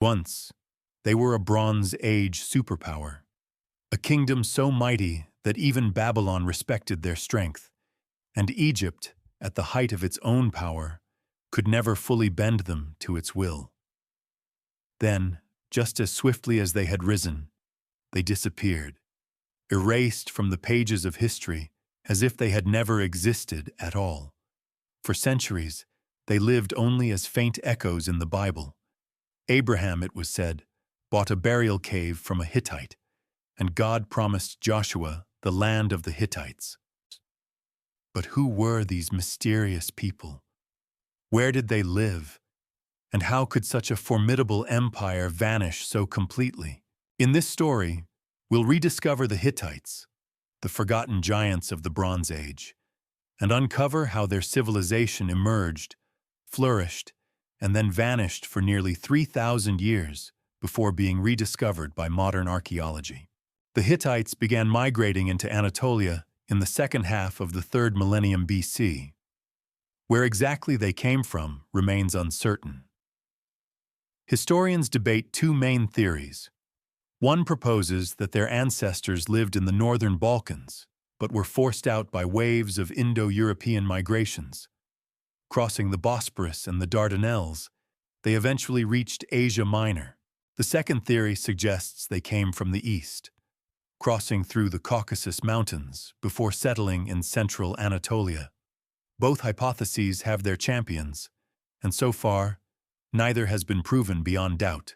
Once, they were a Bronze Age superpower, a kingdom so mighty that even Babylon respected their strength, and Egypt, at the height of its own power, could never fully bend them to its will. Then, just as swiftly as they had risen, they disappeared, erased from the pages of history as if they had never existed at all. For centuries, they lived only as faint echoes in the Bible. Abraham, it was said, bought a burial cave from a Hittite, and God promised Joshua the land of the Hittites. But who were these mysterious people? Where did they live? And how could such a formidable empire vanish so completely? In this story, we'll rediscover the Hittites, the forgotten giants of the Bronze Age, and uncover how their civilization emerged, flourished, and then vanished for nearly 3,000 years before being rediscovered by modern archaeology. The Hittites began migrating into Anatolia in the second half of the 3rd millennium BC. Where exactly they came from remains uncertain. Historians debate two main theories. One proposes that their ancestors lived in the northern Balkans, but were forced out by waves of Indo-European migrations. Crossing the Bosporus and the Dardanelles, they eventually reached Asia Minor. The second theory suggests they came from the east, crossing through the Caucasus Mountains before settling in central Anatolia. Both hypotheses have their champions, and so far, neither has been proven beyond doubt.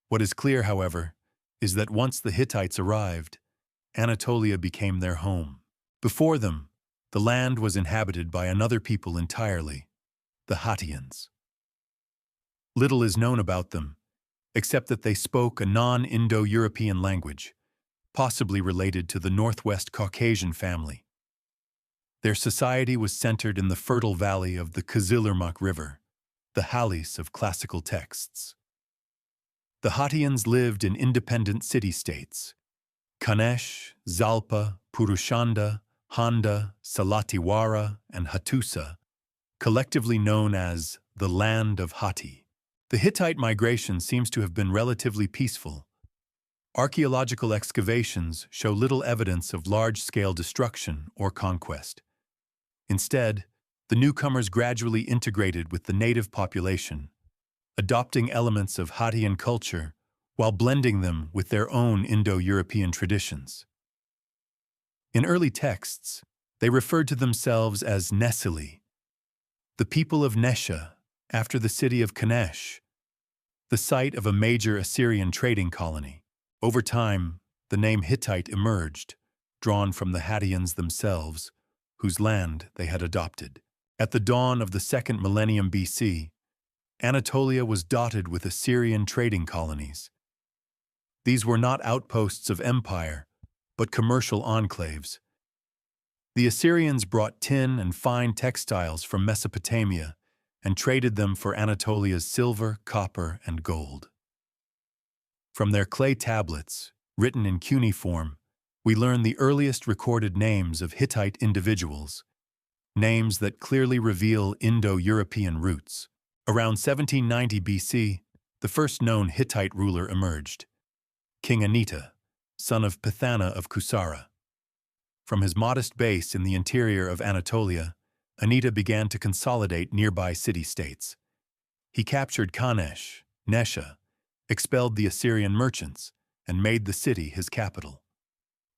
What is clear, however, is that once the Hittites arrived, Anatolia became their home. Before them, the land was inhabited by another people entirely, the Hattians. Little is known about them, except that they spoke a non-Indo-European language, possibly related to the Northwest Caucasian family. Their society was centered in the fertile valley of the Kızılırmak River, the Halys of classical texts. The Hattians lived in independent city-states: Kadesh, Zalpa, Purushanda, Handa, Salatiwara, and Hattusa, collectively known as the Land of Hatti. The Hittite migration seems to have been relatively peaceful. Archaeological excavations show little evidence of large-scale destruction or conquest. Instead, the newcomers gradually integrated with the native population, adopting elements of Hattian culture while blending them with their own Indo-European traditions. In early texts, they referred to themselves as Nesili, the people of Nesha, after the city of Kadesh, the site of a major Assyrian trading colony. Over time, the name Hittite emerged, drawn from the Hattians themselves, whose land they had adopted. At the dawn of the 2nd millennium BC, Anatolia was dotted with Assyrian trading colonies. These were not outposts of empire, but commercial enclaves. The Assyrians brought tin and fine textiles from Mesopotamia and traded them for Anatolia's silver, copper, and gold. From their clay tablets, written in cuneiform, we learn the earliest recorded names of Hittite individuals, names that clearly reveal Indo-European roots. Around 1790 BC, the first known Hittite ruler emerged, King Anita, son of Pithana of Kusara. From his modest base in the interior of Anatolia, Anita began to consolidate nearby city-states. He captured Kadesh, Nesha, expelled the Assyrian merchants, and made the city his capital.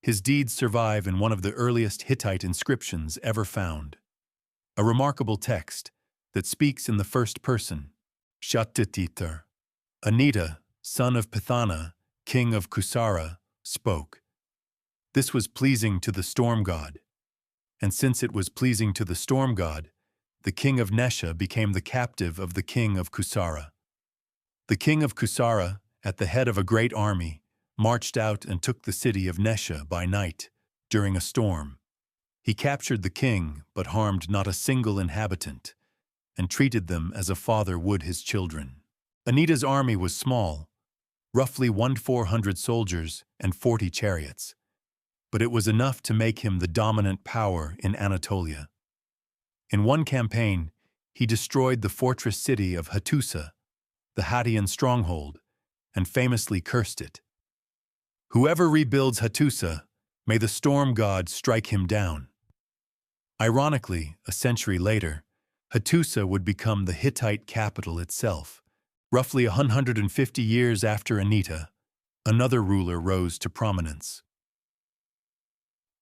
His deeds survive in one of the earliest Hittite inscriptions ever found, a remarkable text that speaks in the first person, Shattititar. Anita, son of Pithana, king of Kusara, spoke. This was pleasing to the storm god, and since it was pleasing to the storm god, the king of Nesha became the captive of the king of Kusara. The king of Kusara, at the head of a great army, marched out and took the city of Nesha by night, during a storm. He captured the king, but harmed not a single inhabitant, and treated them as a father would his children. Anita's army was small, roughly 1,400 soldiers and 40 chariots, but it was enough to make him the dominant power in Anatolia. In one campaign, he destroyed the fortress city of Hattusa, the Hattian stronghold, and famously cursed it. "Whoever rebuilds Hattusa, may the storm god strike him down." Ironically, a century later, Hattusa would become the Hittite capital itself. Roughly 150 years after Anita, another ruler rose to prominence.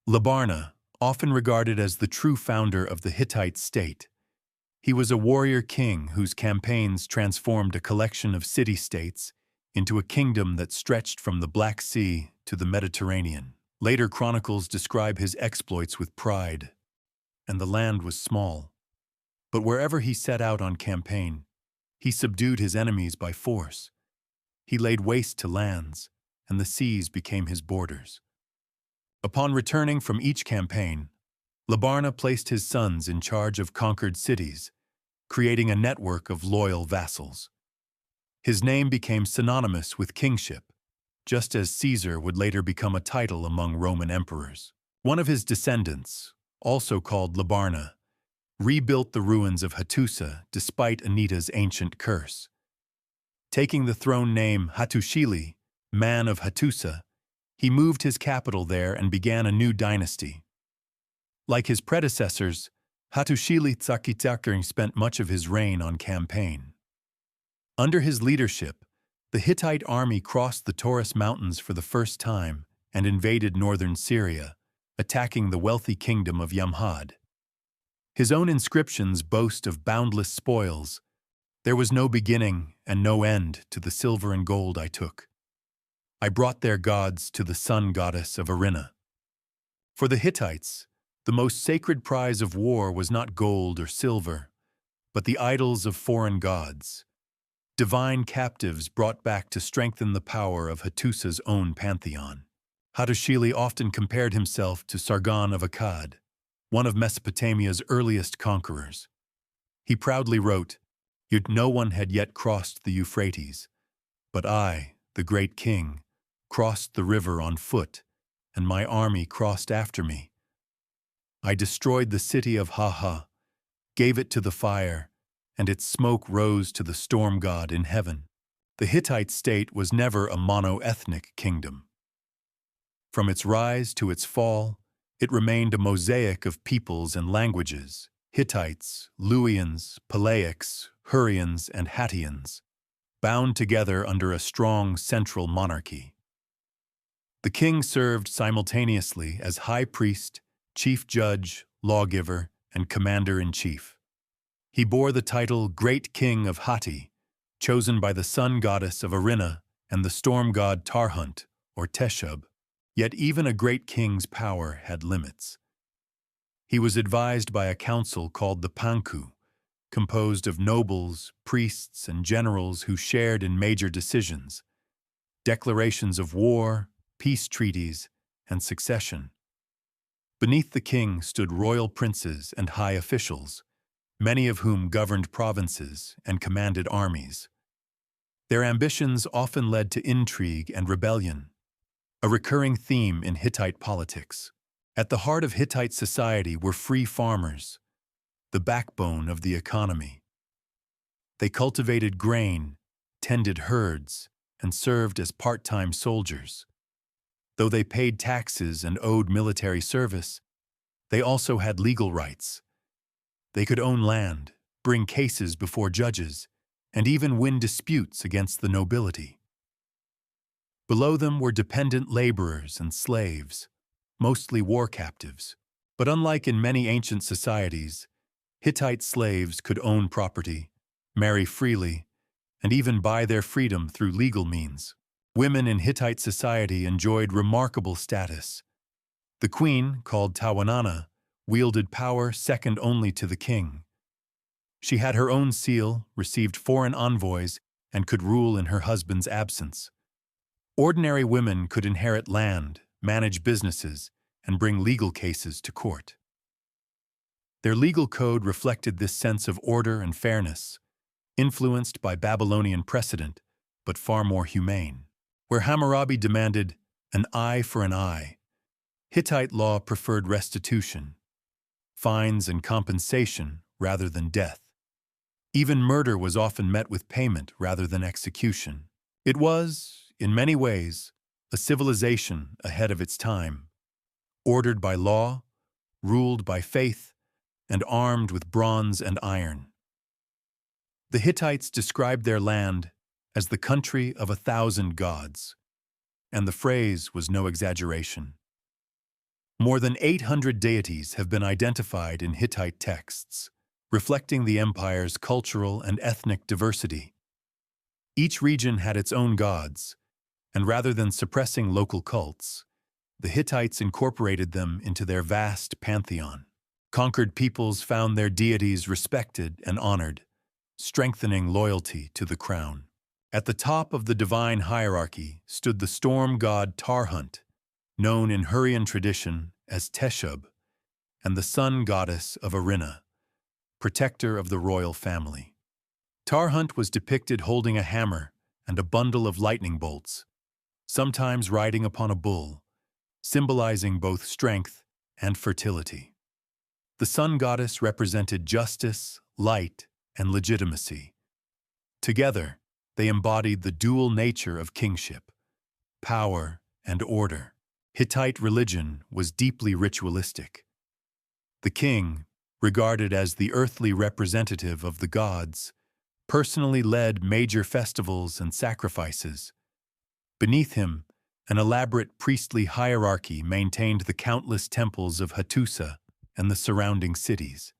Labarna, often regarded as the true founder of the Hittite state. He was a warrior king whose campaigns transformed a collection of city-states into a kingdom that stretched from the Black Sea to the Mediterranean. Later chronicles describe his exploits with pride, and the land was small. But wherever he set out on campaign, he subdued his enemies by force. He laid waste to lands, and the seas became his borders. Upon returning from each campaign, Labarna placed his sons in charge of conquered cities, creating a network of loyal vassals. His name became synonymous with kingship, just as Caesar would later become a title among Roman emperors. One of his descendants, also called Labarna, rebuilt the ruins of Hattusa despite Anita's ancient curse. Taking the throne name Hattushili, man of Hattusa, he moved his capital there and began a new dynasty. Like his predecessors, Hattushili Tsakitakern spent much of his reign on campaign. Under his leadership, the Hittite army crossed the Taurus Mountains for the first time and invaded northern Syria, attacking the wealthy kingdom of Yamhad. His own inscriptions boast of boundless spoils. "There was no beginning and no end to the silver and gold I took. I brought their gods to the sun goddess of Arina." For the Hittites, the most sacred prize of war was not gold or silver, but the idols of foreign gods, divine captives brought back to strengthen the power of Hattusa's own pantheon. Hattushili often compared himself to Sargon of Akkad, one of Mesopotamia's earliest conquerors. He proudly wrote, "Yet no one had yet crossed the Euphrates, but I, the great king, crossed the river on foot, and my army crossed after me. I destroyed the city of Haha, gave it to the fire, and its smoke rose to the storm god in heaven." The Hittite state was never a mono-ethnic kingdom. From its rise to its fall, it remained a mosaic of peoples and languages: Hittites, Luwians, Palaics, Hurrians, and Hattians, bound together under a strong central monarchy. The king served simultaneously as high priest, chief judge, lawgiver, and commander-in-chief. He bore the title Great King of Hatti, chosen by the sun goddess of Arina and the storm god Tarhunt, or Teshub. Yet even a great king's power had limits. He was advised by a council called the Panku, composed of nobles, priests, and generals who shared in major decisions, declarations of war, peace treaties, and succession. Beneath the king stood royal princes and high officials, many of whom governed provinces and commanded armies. Their ambitions often led to intrigue and rebellion, a recurring theme in Hittite politics. At the heart of Hittite society were free farmers, the backbone of the economy. They cultivated grain, tended herds, and served as part-time soldiers. Though they paid taxes and owed military service, they also had legal rights. They could own land, bring cases before judges, and even win disputes against the nobility. Below them were dependent laborers and slaves, mostly war captives. But unlike in many ancient societies, Hittite slaves could own property, marry freely, and even buy their freedom through legal means. Women in Hittite society enjoyed remarkable status. The queen, called Tawanana, wielded power second only to the king. She had her own seal, received foreign envoys, and could rule in her husband's absence. Ordinary women could inherit land, manage businesses, and bring legal cases to court. Their legal code reflected this sense of order and fairness, influenced by Babylonian precedent, but far more humane. Where Hammurabi demanded an eye for an eye, Hittite law preferred restitution, fines and compensation rather than death. Even murder was often met with payment rather than execution. It was, in many ways, a civilization ahead of its time, ordered by law, ruled by faith, and armed with bronze and iron. The Hittites described their land as the country of 1,000 gods, and the phrase was no exaggeration. More than 800 deities have been identified in Hittite texts, reflecting the empire's cultural and ethnic diversity. Each region had its own gods, and rather than suppressing local cults, the Hittites incorporated them into their vast pantheon. Conquered peoples found their deities respected and honored, strengthening loyalty to the crown. At the top of the divine hierarchy stood the storm god Tarhunt, known in Hurrian tradition as Teshub, and the sun goddess of Arinna, protector of the royal family. Tarhunt was depicted holding a hammer and a bundle of lightning bolts, sometimes riding upon a bull, symbolizing both strength and fertility. The sun goddess represented justice, light, and legitimacy. Together, they embodied the dual nature of kingship, power, and order. Hittite religion was deeply ritualistic. The king, regarded as the earthly representative of the gods, personally led major festivals and sacrifices. Beneath him, an elaborate priestly hierarchy maintained the countless temples of Hattusa and the surrounding cities.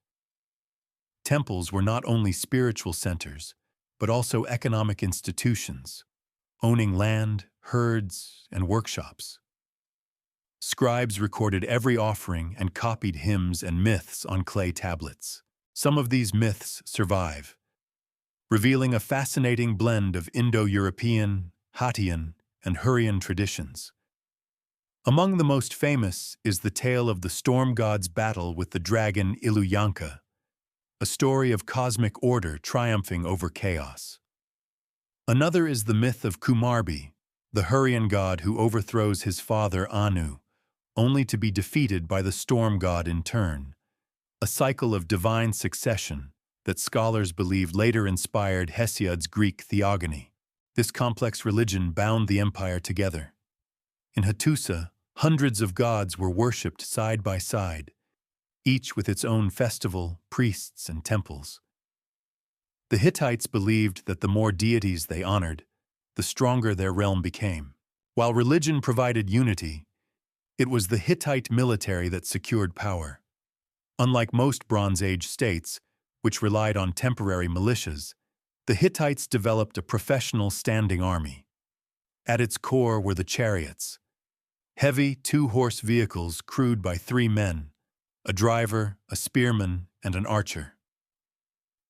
Temples were not only spiritual centers, but also economic institutions, owning land, herds, and workshops. Scribes recorded every offering and copied hymns and myths on clay tablets. Some of these myths survive, revealing a fascinating blend of Indo-European, Hattian, and Hurrian traditions. Among the most famous is the tale of the storm god's battle with the dragon Iluyanka, a story of cosmic order triumphing over chaos. Another is the myth of Kumarbi, the Hurrian god who overthrows his father Anu, only to be defeated by the storm god in turn, a cycle of divine succession that scholars believe later inspired Hesiod's Greek theogony. This complex religion bound the empire together. In Hattusa, hundreds of gods were worshipped side by side, each with its own festival, priests, and temples. The Hittites believed that the more deities they honored, the stronger their realm became. While religion provided unity, it was the Hittite military that secured power. Unlike most Bronze Age states, which relied on temporary militias, the Hittites developed a professional standing army. At its core were the chariots, heavy two-horse vehicles crewed by 3 men, a driver, a spearman, and an archer.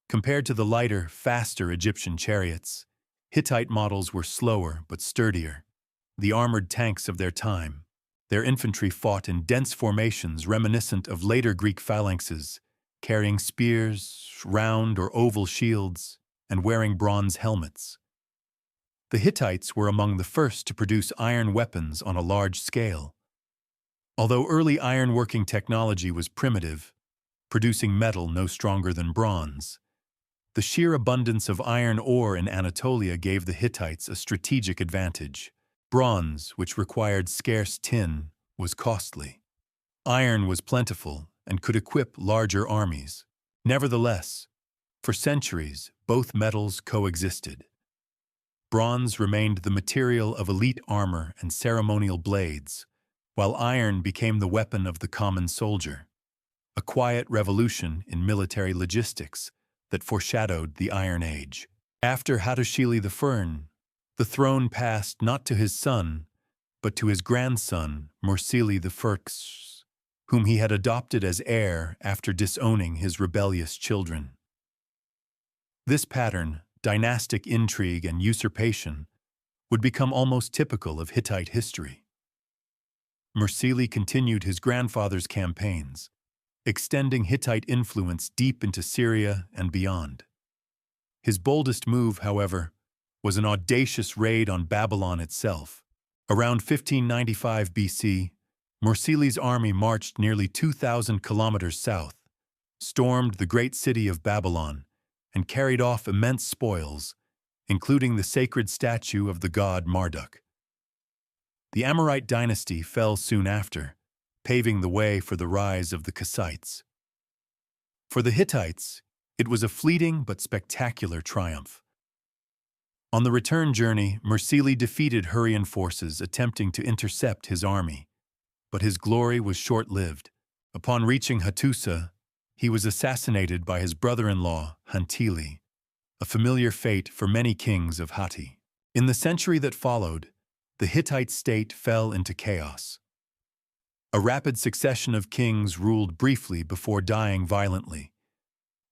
Compared to the lighter, faster Egyptian chariots, Hittite models were slower but sturdier, the armored tanks of their time. Their infantry fought in dense formations reminiscent of later Greek phalanxes, carrying spears, round or oval shields, and wearing bronze helmets. The Hittites were among the first to produce iron weapons on a large scale. Although early ironworking technology was primitive, producing metal no stronger than bronze, the sheer abundance of iron ore in Anatolia gave the Hittites a strategic advantage. Bronze, which required scarce tin, was costly. Iron was plentiful and could equip larger armies. Nevertheless, for centuries, both metals coexisted. Bronze remained the material of elite armor and ceremonial blades, while iron became the weapon of the common soldier, a quiet revolution in military logistics that foreshadowed the Iron Age. After Hattusili I, the throne passed not to his son, but to his grandson, Mursili I, whom he had adopted as heir after disowning his rebellious children. This pattern, dynastic intrigue and usurpation, would become almost typical of Hittite history. Mursili continued his grandfather's campaigns, extending Hittite influence deep into Syria and beyond. His boldest move, however, was an audacious raid on Babylon itself. Around 1595 BC, Mursili's army marched nearly 2,000 kilometers south, stormed the great city of Babylon, and carried off immense spoils, including the sacred statue of the god Marduk. The Amorite dynasty fell soon after, paving the way for the rise of the Kassites. For the Hittites, it was a fleeting but spectacular triumph. On the return journey, Mursili defeated Hurrian forces attempting to intercept his army, but his glory was short-lived. Upon reaching Hattusa, he was assassinated by his brother-in-law, Hantili, a familiar fate for many kings of Hatti. In the century that followed, the Hittite state fell into chaos. A rapid succession of kings ruled briefly before dying violently,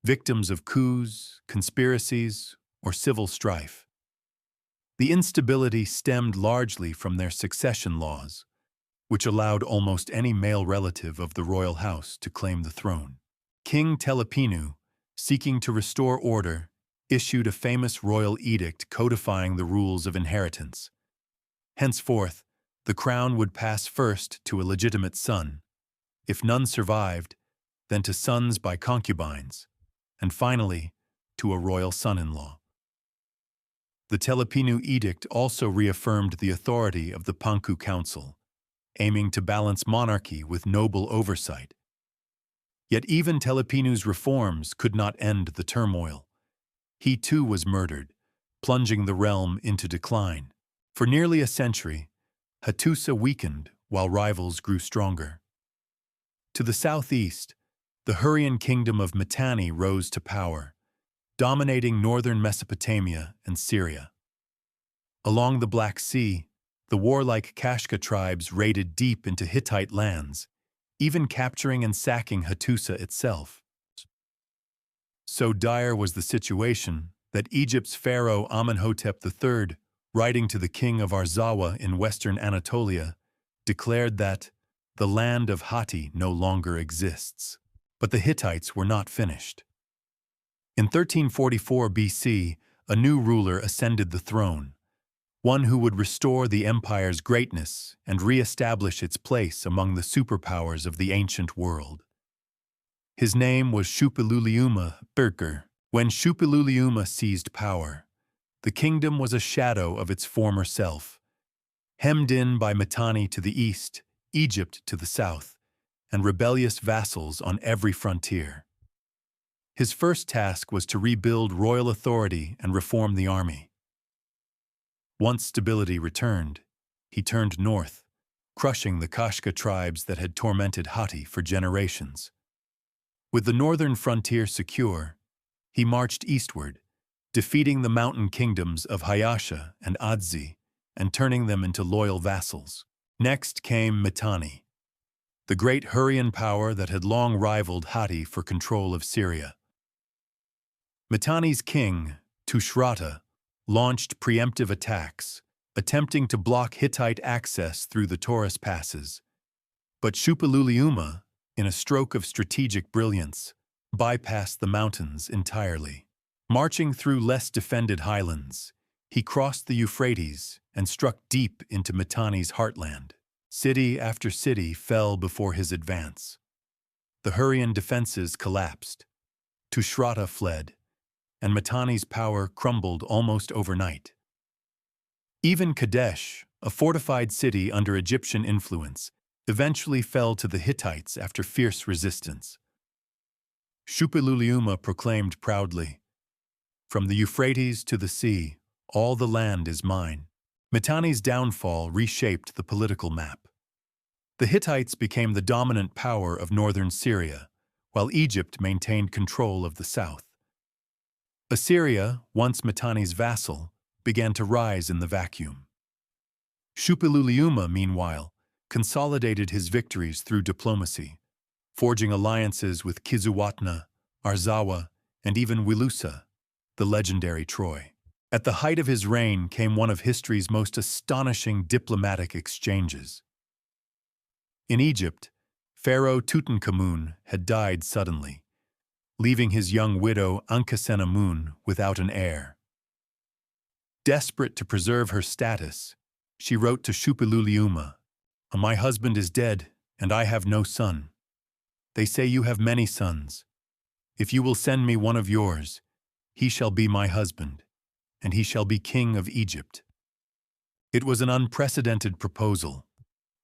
victims of coups, conspiracies, or civil strife. The instability stemmed largely from their succession laws, which allowed almost any male relative of the royal house to claim the throne. King Telepinu, seeking to restore order, issued a famous royal edict codifying the rules of inheritance. Henceforth, the crown would pass first to a legitimate son. If none survived, then to sons by concubines, and finally, to a royal son-in-law. The Telepinu edict also reaffirmed the authority of the Panku Council, aiming to balance monarchy with noble oversight. Yet even Telepinu's reforms could not end the turmoil. He too was murdered, plunging the realm into decline. For nearly a century, Hattusa weakened while rivals grew stronger. To the southeast, the Hurrian kingdom of Mitanni rose to power, dominating northern Mesopotamia and Syria. Along the Black Sea, the warlike Kashka tribes raided deep into Hittite lands, even capturing and sacking Hattusa itself. So dire was the situation that Egypt's pharaoh Amenhotep III, writing to the king of Arzawa in western Anatolia, declared that the land of Hatti no longer exists. But the Hittites were not finished. In 1344 BC, a new ruler ascended the throne, one who would restore the empire's greatness and re-establish its place among the superpowers of the ancient world. His name was Shuppiluliuma Birker. When Shuppiluliuma seized power, the kingdom was a shadow of its former self, hemmed in by Mitanni to the east, Egypt to the south, and rebellious vassals on every frontier. His first task was to rebuild royal authority and reform the army. Once stability returned, he turned north, crushing the Kashka tribes that had tormented Hatti for generations. With the northern frontier secure, he marched eastward, defeating the mountain kingdoms of Hyasha and Adzi and turning them into loyal vassals. Next came Mitanni, the great Hurrian power that had long rivaled Hatti for control of Syria. Mitanni's king, Tushratta, launched preemptive attacks, attempting to block Hittite access through the Taurus passes. But Shuppiluliuma, in a stroke of strategic brilliance, bypassed the mountains entirely. Marching through less defended highlands, he crossed the Euphrates and struck deep into Mitanni's heartland. City after city fell before his advance. The Hurrian defenses collapsed. Tushratta fled, and Mitanni's power crumbled almost overnight. Even Kadesh, a fortified city under Egyptian influence, eventually fell to the Hittites after fierce resistance. Shuppiluliuma proclaimed proudly, "From the Euphrates to the sea, all the land is mine." Mitanni's downfall reshaped the political map. The Hittites became the dominant power of northern Syria, while Egypt maintained control of the south. Assyria, once Mitanni's vassal, began to rise in the vacuum. Shuppiluliuma, meanwhile, consolidated his victories through diplomacy, forging alliances with Kizuwatna, Arzawa, and even Wilusa, the legendary Troy. At the height of his reign came one of history's most astonishing diplomatic exchanges. In Egypt, Pharaoh Tutankhamun had died suddenly, leaving his young widow Ankhesenamun without an heir. Desperate to preserve her status, she wrote to Shuppiluliuma, "My husband is dead, and I have no son. They say you have many sons. If you will send me one of yours, he shall be my husband, and he shall be king of Egypt." It was an unprecedented proposal,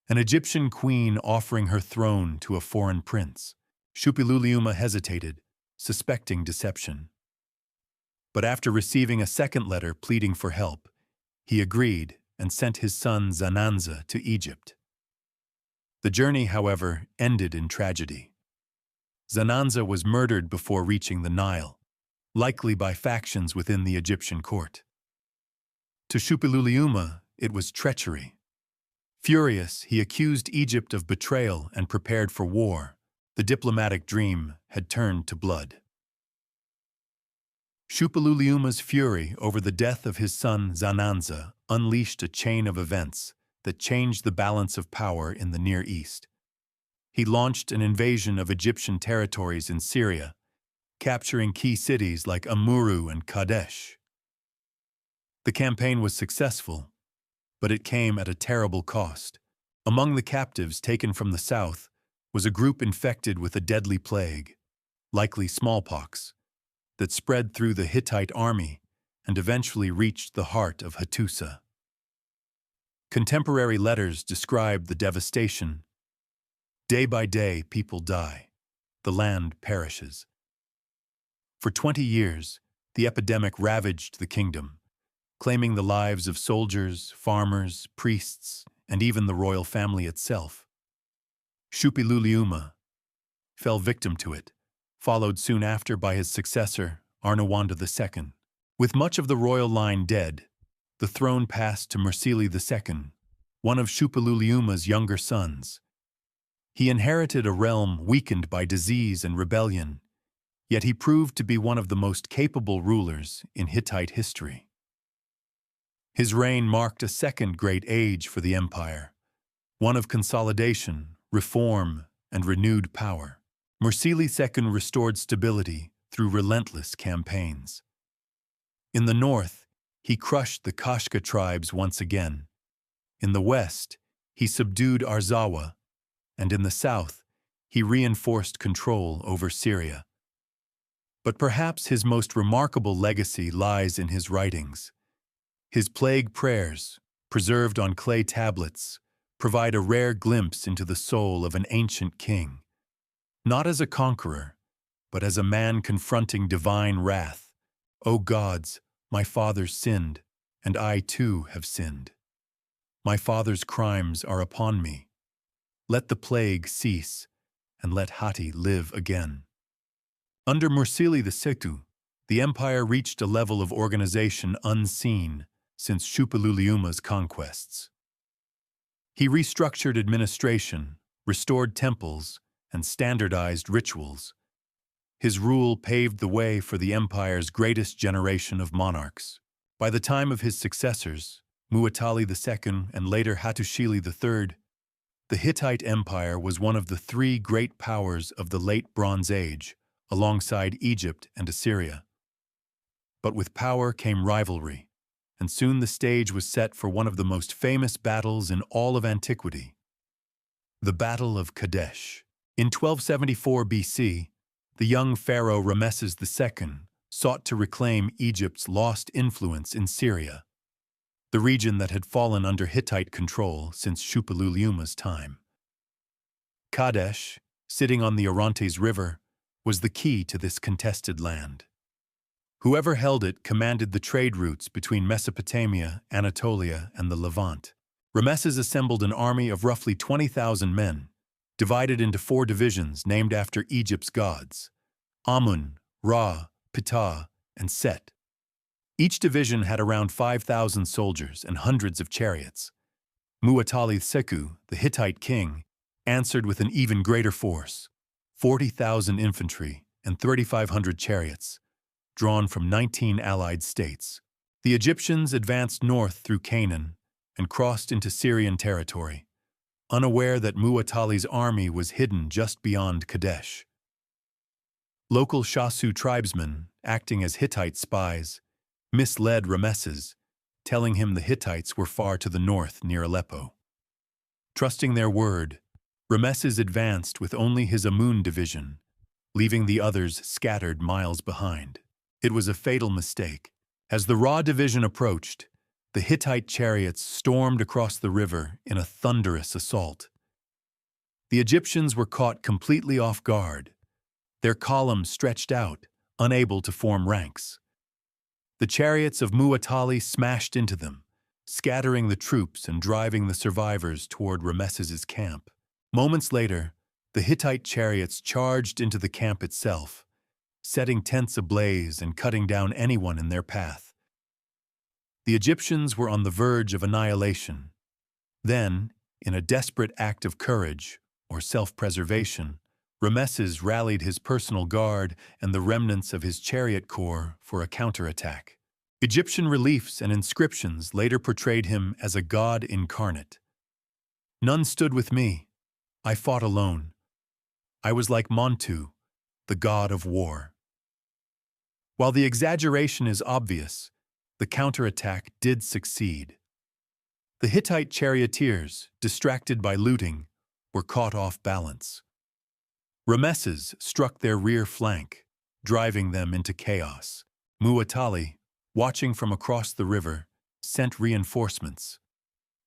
an Egyptian queen offering her throne to a foreign prince. Shuppiluliuma hesitated, suspecting deception. But after receiving a second letter pleading for help, he agreed and sent his son Zananza to Egypt. The journey, however, ended in tragedy. Zananza was murdered before reaching the Nile, likely by factions within the Egyptian court. To Shuppiluliuma, it was treachery. Furious, he accused Egypt of betrayal and prepared for war. The diplomatic dream had turned to blood. Shuppiluliuma's fury over the death of his son Zananza unleashed a chain of events that changed the balance of power in the Near East. He launched an invasion of Egyptian territories in Syria, capturing key cities like Amurru and Kadesh. The campaign was successful, but it came at a terrible cost. Among the captives taken from the south was a group infected with a deadly plague, likely smallpox, that spread through the Hittite army and eventually reached the heart of Hattusa. Contemporary letters describe the devastation. Day by day, people die. The land perishes. For 20 years, the epidemic ravaged the kingdom, claiming the lives of soldiers, farmers, priests, and even the royal family itself. Shuppiluliuma fell victim to it, followed soon after by his successor, Arnawanda II. With much of the royal line dead, the throne passed to Mursili II, one of Shuppiluliuma's younger sons. He inherited a realm weakened by disease and rebellion, yet he proved to be one of the most capable rulers in Hittite history. His reign marked a second great age for the empire, one of consolidation, reform, and renewed power. Mursili II restored stability through relentless campaigns. In the north, he crushed the Kashka tribes once again. In the west, he subdued Arzawa, and in the south, he reinforced control over Syria. But perhaps his most remarkable legacy lies in his writings. His plague prayers, preserved on clay tablets, provide a rare glimpse into the soul of an ancient king. Not as a conqueror, but as a man confronting divine wrath. "O gods, my fathers sinned, and I too have sinned. My father's crimes are upon me. Let the plague cease, and let Hatti live again." Under Mursili II, the empire reached a level of organization unseen since Shuppiluliuma's conquests. He restructured administration, restored temples, and standardized rituals. His rule paved the way for the empire's greatest generation of monarchs. By the time of his successors, Muwatalli II and later Hattusili III, the Hittite Empire was one of the three great powers of the Late Bronze Age, alongside Egypt and Assyria. But with power came rivalry, and soon the stage was set for one of the most famous battles in all of antiquity, the Battle of Kadesh. In 1274 BC, the young pharaoh Rameses II sought to reclaim Egypt's lost influence in Syria, the region that had fallen under Hittite control since Shuppiluliuma's time. Kadesh, sitting on the Orontes River, was the key to this contested land. Whoever held it commanded the trade routes between Mesopotamia, Anatolia, and the Levant. Rameses assembled an army of roughly 20,000 men, divided into 4 divisions named after Egypt's gods: Amun, Ra, Ptah, and Set. Each division had around 5,000 soldiers and hundreds of chariots. Muwatalli II, the Hittite king, answered with an even greater force: 40,000 infantry and 3,500 chariots, drawn from 19 allied states. The Egyptians advanced north through Canaan and crossed into Syrian territory, unaware that Muwatalli's army was hidden just beyond Kadesh. Local Shasu tribesmen, acting as Hittite spies, misled Rameses, telling him the Hittites were far to the north near Aleppo. Trusting their word, Rameses advanced with only his Amun division, leaving the others scattered miles behind. It was a fatal mistake. As the Ra division approached, the Hittite chariots stormed across the river in a thunderous assault. The Egyptians were caught completely off guard, their columns stretched out, unable to form ranks. The chariots of Mu'attali smashed into them, scattering the troops and driving the survivors toward Ramesses's camp. Moments later, the Hittite chariots charged into the camp itself, setting tents ablaze and cutting down anyone in their path. The Egyptians were on the verge of annihilation. Then, in a desperate act of courage, or self-preservation, Ramesses rallied his personal guard and the remnants of his chariot corps for a counterattack. Egyptian reliefs and inscriptions later portrayed him as a god incarnate. "None stood with me. I fought alone. I was like Montu, the god of war." While the exaggeration is obvious, the counterattack did succeed. The Hittite charioteers, distracted by looting, were caught off balance. Ramesses struck their rear flank, driving them into chaos. Mu'attali, watching from across the river, sent reinforcements.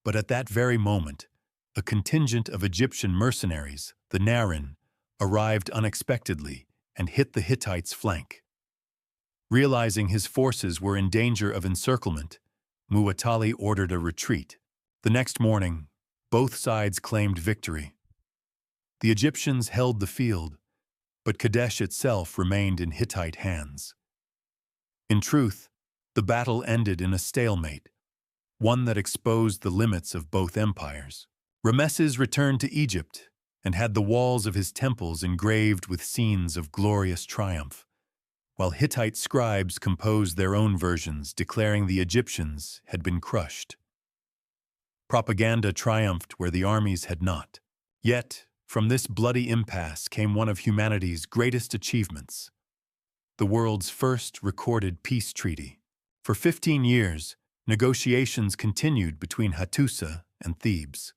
But at that very moment, a contingent of Egyptian mercenaries, the Narin, arrived unexpectedly and hit the Hittites' flank. Realizing his forces were in danger of encirclement, Mu'attali ordered a retreat. The next morning, both sides claimed victory. The Egyptians held the field, but Kadesh itself remained in Hittite hands. In truth, the battle ended in a stalemate, one that exposed the limits of both empires. Ramesses returned to Egypt and had the walls of his temples engraved with scenes of glorious triumph, while Hittite scribes composed their own versions declaring the Egyptians had been crushed. Propaganda triumphed where the armies had not. Yet, from this bloody impasse came one of humanity's greatest achievements, the world's first recorded peace treaty. For 15 years, negotiations continued between Hattusa and Thebes.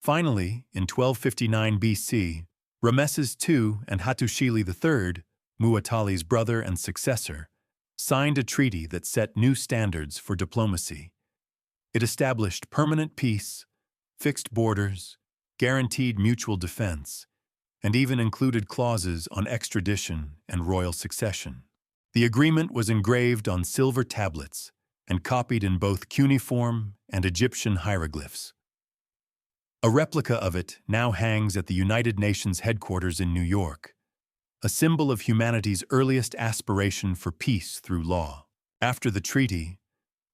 Finally, in 1259 BC, Ramesses II and Hattusili III, Mu'attali's brother and successor, signed a treaty that set new standards for diplomacy. It established permanent peace, fixed borders, guaranteed mutual defense, and even included clauses on extradition and royal succession. The agreement was engraved on silver tablets and copied in both cuneiform and Egyptian hieroglyphs. A replica of it now hangs at the United Nations headquarters in New York, a symbol of humanity's earliest aspiration for peace through law. After the treaty,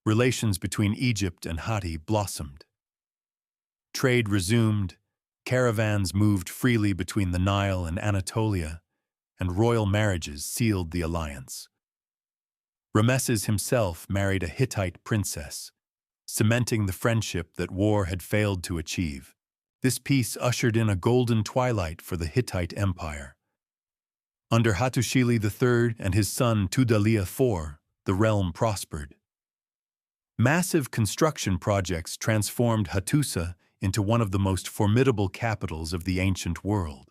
relations between Egypt and Hatti blossomed. Trade resumed, caravans moved freely between the Nile and Anatolia, and royal marriages sealed the alliance. Ramesses himself married a Hittite princess, cementing the friendship that war had failed to achieve. This peace ushered in a golden twilight for the Hittite Empire. Under Hattusili III and his son Tudhaliya IV, the realm prospered. Massive construction projects transformed Hattusa into one of the most formidable capitals of the ancient world.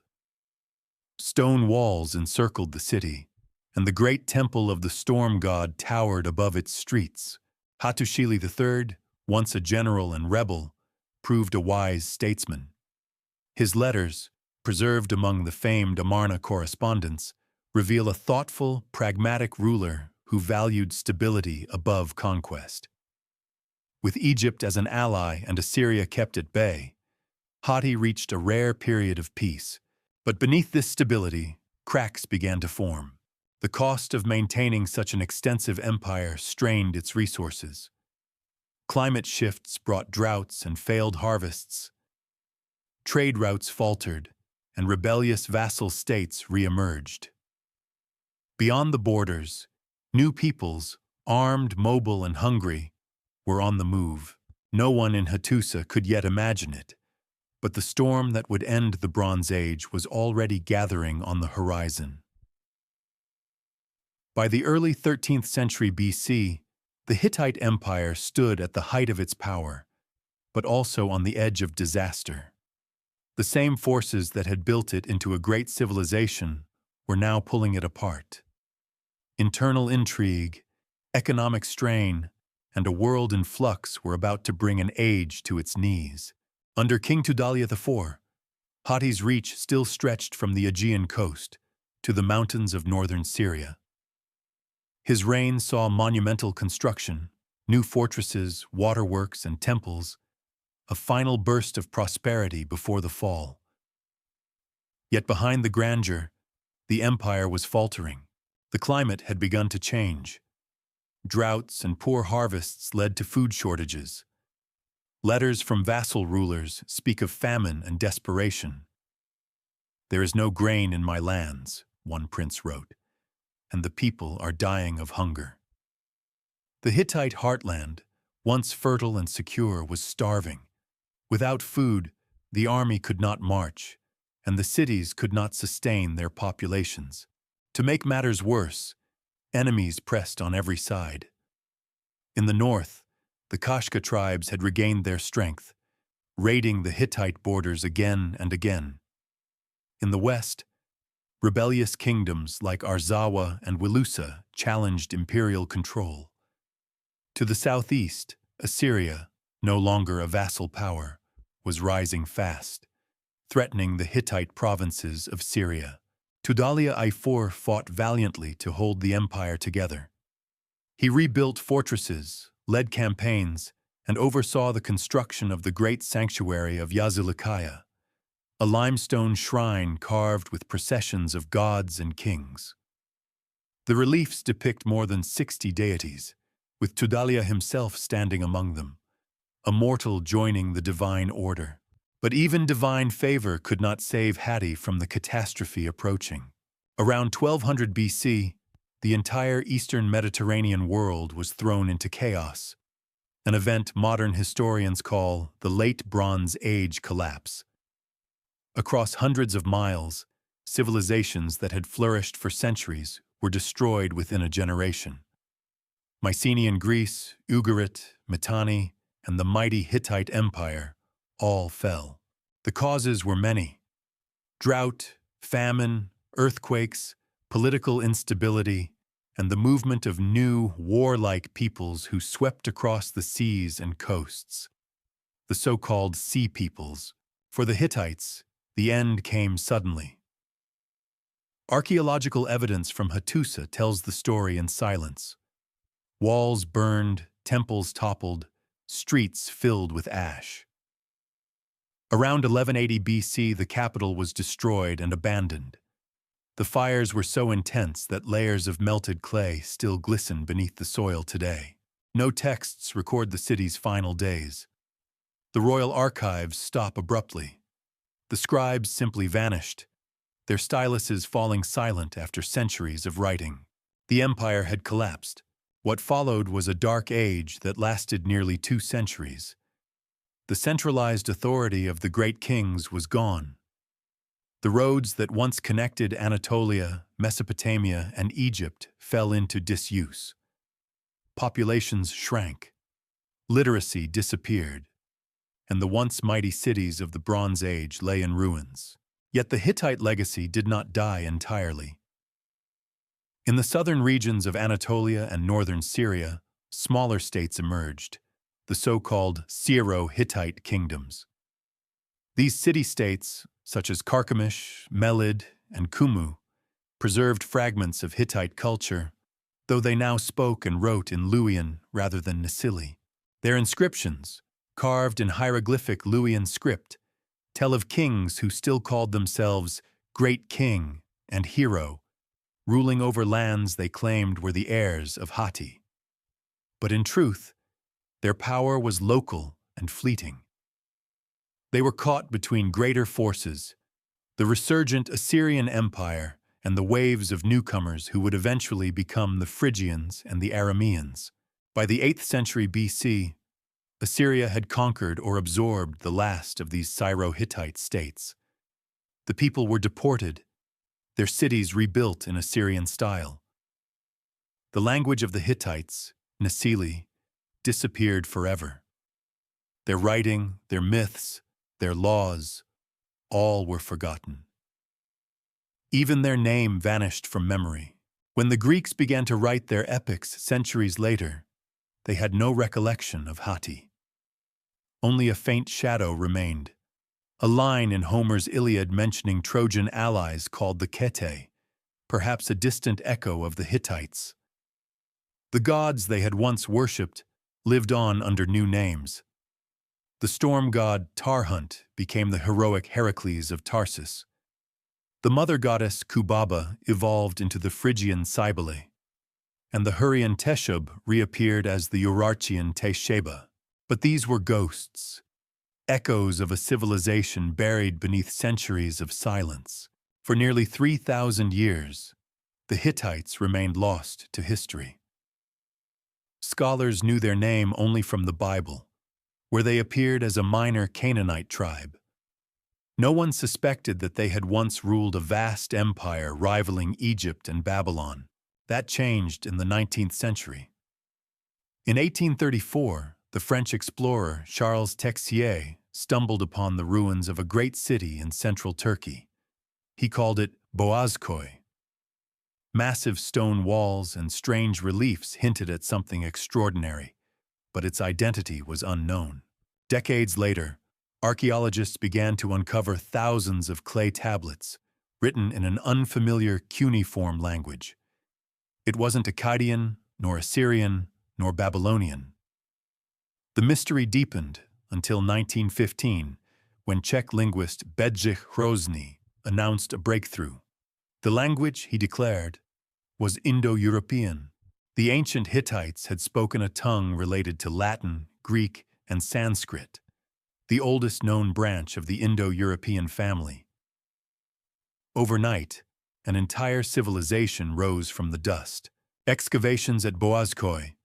Stone walls encircled the city, and the great temple of the storm god towered above its streets. Hattusili III, once a general and rebel, proved a wise statesman. His letters, preserved among the famed Amarna correspondence, reveal a thoughtful, pragmatic ruler who valued stability above conquest. With Egypt as an ally and Assyria kept at bay, Hatti reached a rare period of peace. But beneath this stability, cracks began to form. The cost of maintaining such an extensive empire strained its resources. Climate shifts brought droughts and failed harvests. Trade routes faltered, and rebellious vassal states re-emerged. Beyond the borders, new peoples, armed, mobile, and hungry, were on the move. No one in Hattusa could yet imagine it, but the storm that would end the Bronze Age was already gathering on the horizon. By the early 13th century BC, the Hittite Empire stood at the height of its power, but also on the edge of disaster. The same forces that had built it into a great civilization were now pulling it apart. Internal intrigue, Economic strain and a world in flux were about to bring an age to its knees. Under King Tudalia IV, Hatti's reach still stretched from the Aegean coast to the mountains of northern Syria. His reign saw monumental construction, new fortresses, waterworks, and temples, a final burst of prosperity before the fall. Yet behind the grandeur, the empire was faltering. The climate had begun to change. Droughts and poor harvests led to food shortages. Letters from vassal rulers speak of famine and desperation. "There is no grain in my lands," one prince wrote, "and the people are dying of hunger." The Hittite heartland, once fertile and secure, was starving. Without food, the army could not march, and the cities could not sustain their populations. To make matters worse, enemies pressed on every side. In the north, the Kashka tribes had regained their strength, raiding the Hittite borders again and again. In the west, rebellious kingdoms like Arzawa and Wilusa challenged imperial control. To the southeast, Assyria, no longer a vassal power, was rising fast, threatening the Hittite provinces of Syria. Tudalia IV fought valiantly to hold the empire together. He rebuilt fortresses, led campaigns, and oversaw the construction of the great sanctuary of Yazilikaya, a limestone shrine carved with processions of gods and kings. The reliefs depict more than 60 deities, with Tudalia himself standing among them, a mortal joining the divine order. But even divine favor could not save Hatti from the catastrophe approaching. Around 1200 BC, the entire eastern Mediterranean world was thrown into chaos, an event modern historians call the Late Bronze Age collapse. Across hundreds of miles, civilizations that had flourished for centuries were destroyed within a generation. Mycenaean Greece, Ugarit, Mitanni, and the mighty Hittite Empire all fell. The causes were many: drought, famine, earthquakes, political instability, and the movement of new, warlike peoples who swept across the seas and coasts, the so-called Sea Peoples. For the Hittites, the end came suddenly. Archaeological evidence from Hattusa tells the story in silence. Walls burned, temples toppled, streets filled with ash. Around 1180 BC, the capital was destroyed and abandoned. The fires were so intense that layers of melted clay still glisten beneath the soil today. No texts record the city's final days. The royal archives stop abruptly. The scribes simply vanished, their styluses falling silent after centuries of writing. The empire had collapsed. What followed was a dark age that lasted nearly 2 centuries. The centralized authority of the great kings was gone. The roads that once connected Anatolia, Mesopotamia, and Egypt fell into disuse. Populations shrank. Literacy disappeared. And the once mighty cities of the Bronze Age lay in ruins. Yet the Hittite legacy did not die entirely. In the southern regions of Anatolia and northern Syria, smaller states emerged, the so-called Syro-Hittite kingdoms. These city-states, such as Carchemish, Melid, and Kumu, preserved fragments of Hittite culture, though they now spoke and wrote in Luwian rather than Nisili. Their inscriptions, carved in hieroglyphic Luwian script, tell of kings who still called themselves Great King and Hero, ruling over lands they claimed were the heirs of Hatti. But in truth, their power was local and fleeting. They were caught between greater forces, the resurgent Assyrian Empire and the waves of newcomers who would eventually become the Phrygians and the Arameans. By the 8th century BC, Assyria had conquered or absorbed the last of these Syro-Hittite states. The people were deported, their cities rebuilt in Assyrian style. The language of the Hittites, Nisili, disappeared forever. Their writing, their myths, their laws, all were forgotten. Even their name vanished from memory. When the Greeks began to write their epics centuries later, they had no recollection of Hatti. Only a faint shadow remained, a line in Homer's Iliad mentioning Trojan allies called the Kete, perhaps a distant echo of the Hittites. The gods they had once worshipped lived on under new names. The storm god Tarhunt became the heroic Heracles of Tarsus. The mother goddess Kubaba evolved into the Phrygian Cybele, and the Hurrian Teshub reappeared as the Urartian Tesheba. But these were ghosts, echoes of a civilization buried beneath centuries of silence. For nearly 3,000 years, the Hittites remained lost to history. Scholars knew their name only from the Bible, where they appeared as a minor Canaanite tribe. No one suspected that they had once ruled a vast empire rivaling Egypt and Babylon. That changed in the 19th century. In 1834, the French explorer Charles Texier stumbled upon the ruins of a great city in central Turkey. He called it Boğazköy. Massive stone walls and strange reliefs hinted at something extraordinary, but its identity was unknown. Decades later, archaeologists began to uncover thousands of clay tablets, written in an unfamiliar cuneiform language. It wasn't Akkadian, nor Assyrian, nor Babylonian. The mystery deepened until 1915, when Czech linguist Bedřich Hrozný announced a breakthrough. The language, he declared, was Indo-European. The ancient Hittites had spoken a tongue related to Latin, Greek, and Sanskrit, the oldest known branch of the Indo-European family. Overnight, an entire civilization rose from the dust. Excavations at Boğazköy,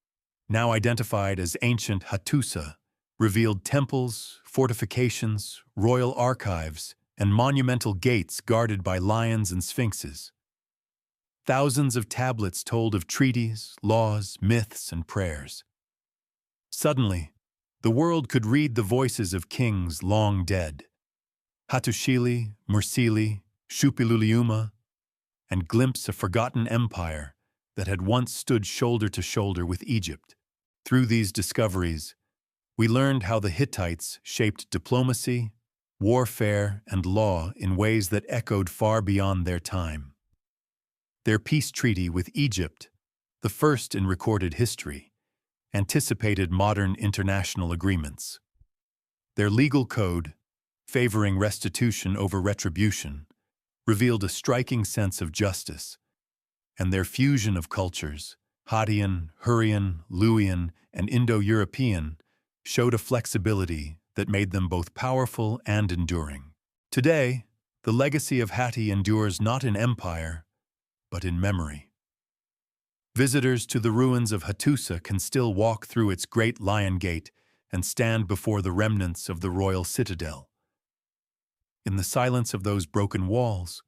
now identified as ancient Hattusa, revealed temples, fortifications, royal archives, and monumental gates guarded by lions and sphinxes. Thousands of tablets told of treaties, laws, myths, and prayers. Suddenly, the world could read the voices of kings long dead, Hattusili, Mursili, Shuppiluliuma, and glimpse a forgotten empire that had once stood shoulder to shoulder with Egypt. Through these discoveries, we learned how the Hittites shaped diplomacy, warfare, and law in ways that echoed far beyond their time. Their peace treaty with Egypt, the first in recorded history, anticipated modern international agreements. Their legal code, favoring restitution over retribution, revealed a striking sense of justice, and their fusion of cultures, Hattian, Hurrian, Luwian, and Indo-European, showed a flexibility that made them both powerful and enduring. Today, the legacy of Hatti endures not in empire, but in memory. Visitors to the ruins of Hattusa can still walk through its great lion gate and stand before the remnants of the royal citadel. In the silence of those broken walls,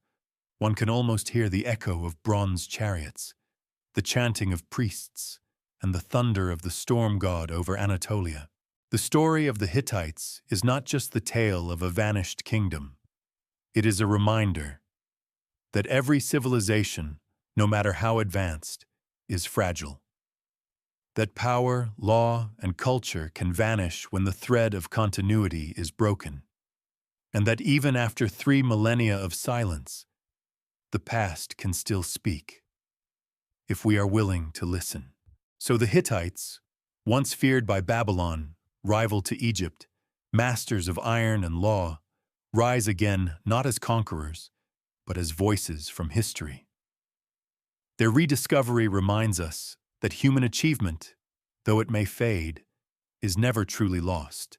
one can almost hear the echo of bronze chariots, the chanting of priests, and the thunder of the storm god over Anatolia. The story of the Hittites is not just the tale of a vanished kingdom. It is a reminder that every civilization, no matter how advanced, is fragile. That power, law, and culture can vanish when the thread of continuity is broken. And that even after 3 millennia of silence, the past can still speak, if we are willing to listen. So the Hittites, once feared by Babylon, rival to Egypt, masters of iron and law, rise again not as conquerors, but as voices from history. Their rediscovery reminds us that human achievement, though it may fade, is never truly lost.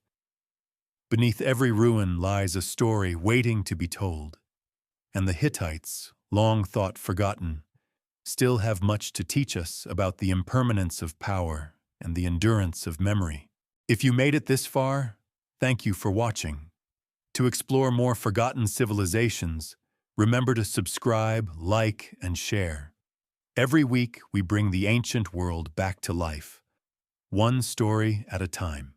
Beneath every ruin lies a story waiting to be told, and the Hittites, long thought forgotten, still have much to teach us about the impermanence of power and the endurance of memory. If you made it this far, thank you for watching. To explore more forgotten civilizations, remember to subscribe, like, and share. Every week, we bring the ancient world back to life, one story at a time.